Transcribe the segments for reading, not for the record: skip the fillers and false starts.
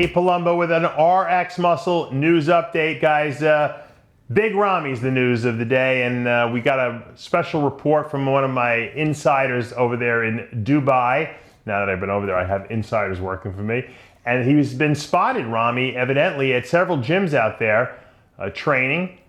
Dave Palumbo with an RXMuscle news update, guys. Big Ramy's the news of the day, and we got a special report from one of my insiders over there in Dubai. Now that I've been over there, I have insiders working for me. And he's been spotted, Ramy, evidently at several gyms out there training.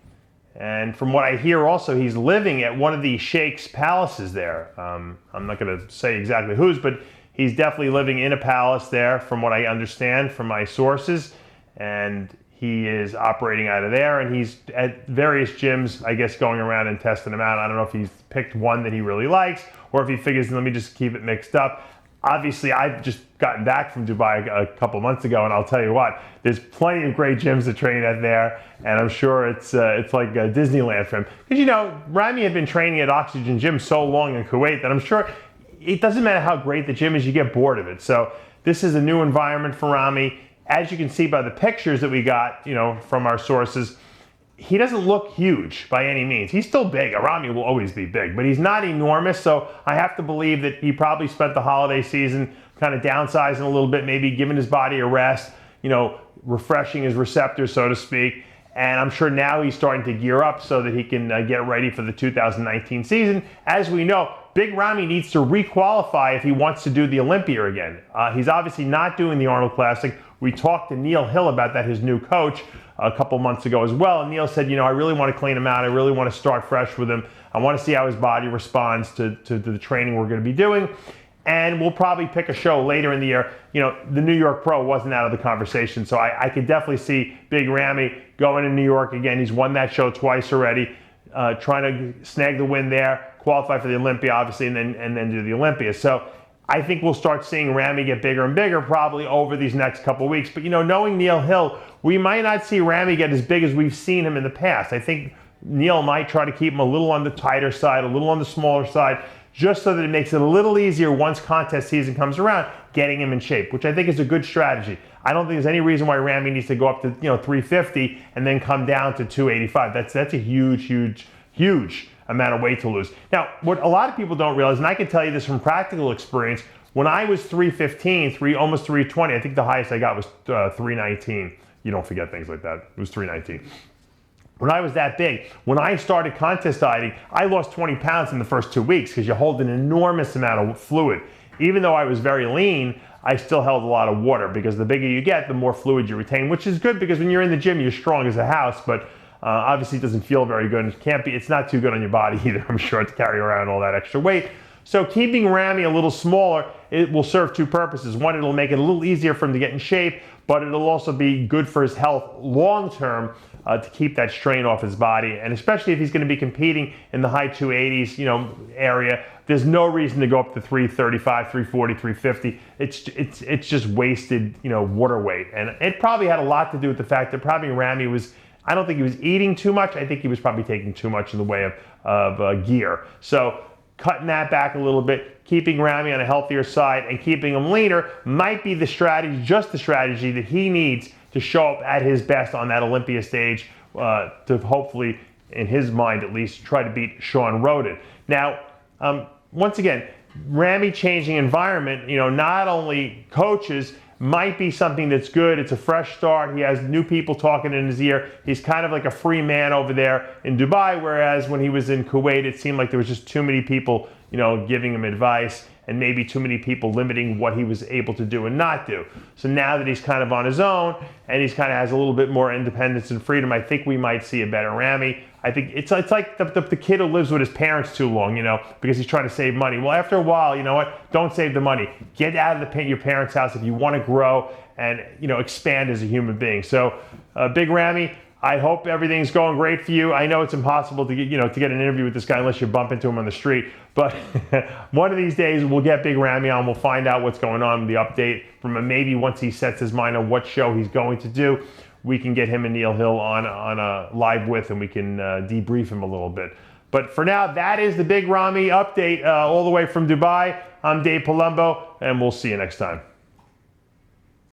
And from what I hear also, he's living at one of the sheikh's palaces there. I'm not going to say exactly whose, but he's definitely living in a palace there, from what I understand from my sources. And he is operating out of there, and he's at various gyms, I guess, going around and testing them out. I don't know if he's picked one that he really likes, or if he figures, let me just keep it mixed up. Obviously, I've just gotten back from Dubai a couple months ago, and I'll tell you what, there's plenty of great gyms to train at there, and I'm sure it's like Disneyland for him. Because, you know, Ramy had been training at Oxygen Gym so long in Kuwait that I'm sure it doesn't matter how great the gym is, you get bored of it. So this is a new environment for Ramy. As you can see by the pictures that we got, you know, from our sources, he doesn't look huge by any means. He's still big. Ramy will always be big, but he's not enormous. So I have to believe that he probably spent the holiday season kind of downsizing a little bit, maybe giving his body a rest, you know, refreshing his receptors, so to speak. And I'm sure now he's starting to gear up so that he can get ready for the 2019 season. As we know, Big Ramy needs to requalify if he wants to do the Olympia again. He's obviously not doing the Arnold Classic. We talked to Neil Hill about that, his new coach, a couple months ago as well. And Neil said, you know, I really want to clean him out. I really want to start fresh with him. I want to see how his body responds to the training we're going to be doing. And we'll probably pick a show later in the year. You know, the New York Pro wasn't out of the conversation, so I could definitely see Big Ramy going to New York again. He's won that show twice already, trying to snag the win there, qualify for the Olympia, obviously, and then do the Olympia. So I think we'll start seeing Ramy get bigger and bigger probably over these next couple weeks. But, you know, knowing Neil Hill, we might not see Ramy get as big as we've seen him in the past. I think Neil might try to keep him a little on the tighter side, a little on the smaller side, just so that it makes it a little easier once contest season comes around, getting him in shape, which I think is a good strategy. I don't think there's any reason why Ramy needs to go up to, you know, 350 and then come down to 285. That's a huge amount of weight to lose. Now, what a lot of people don't realize, and I can tell you this from practical experience, when I was 315, almost 320, I think the highest I got was 319. You don't forget things like that. It was 319. When I was that big, when I started contest dieting, I lost 20 pounds in the first 2 weeks because you hold an enormous amount of fluid. Even though I was very lean, I still held a lot of water because the bigger you get, the more fluid you retain, which is good because when you're in the gym, you're strong as a house, but obviously it doesn't feel very good. It's not too good on your body either, I'm sure, to carry around all that extra weight. So keeping Ramy a little smaller, it will serve two purposes. One, it'll make it a little easier for him to get in shape, but it'll also be good for his health long term to keep that strain off his body. And especially if he's going to be competing in the high 280s, you know, area, there's no reason to go up to 335, 340, 350. It's just wasted, you know, water weight. And it probably had a lot to do with the fact that probably Ramy was, I don't think he was eating too much. I think he was probably taking too much in the way of gear. So cutting that back a little bit, keeping Ramy on a healthier side and keeping him leaner might be the strategy, just the strategy that he needs to show up at his best on that Olympia stage to hopefully, in his mind at least, try to beat Sean Roden. Now, once again, Ramy changing environment, you know, not only coaches, might be something that's good. It's a fresh start. He has new people talking in his ear. He's kind of like a free man over there in Dubai, whereas when he was in Kuwait, it seemed like there was just too many people, you know, giving him advice and maybe too many people limiting what he was able to do and not do. So now that he's kind of on his own and he's kind of has a little bit more independence and freedom, I think we might see a better Ramy. I think it's like the kid who lives with his parents too long, you know, because he's trying to save money. Well, after a while, you know what? Don't save the money. Get out of your parents' house if you want to grow and, you know, expand as a human being. So, Big Ramy, I hope everything's going great for you. I know it's impossible to get, you know, to get an interview with this guy unless you bump into him on the street. But one of these days we'll get Big Ramy on. We'll find out what's going on, the update from him. Maybe once he sets his mind on what show he's going to do, we can get him and Neil Hill on a live with, and we can debrief him a little bit. But for now, that is the Big Ramy update all the way from Dubai. I'm Dave Palumbo, and we'll see you next time.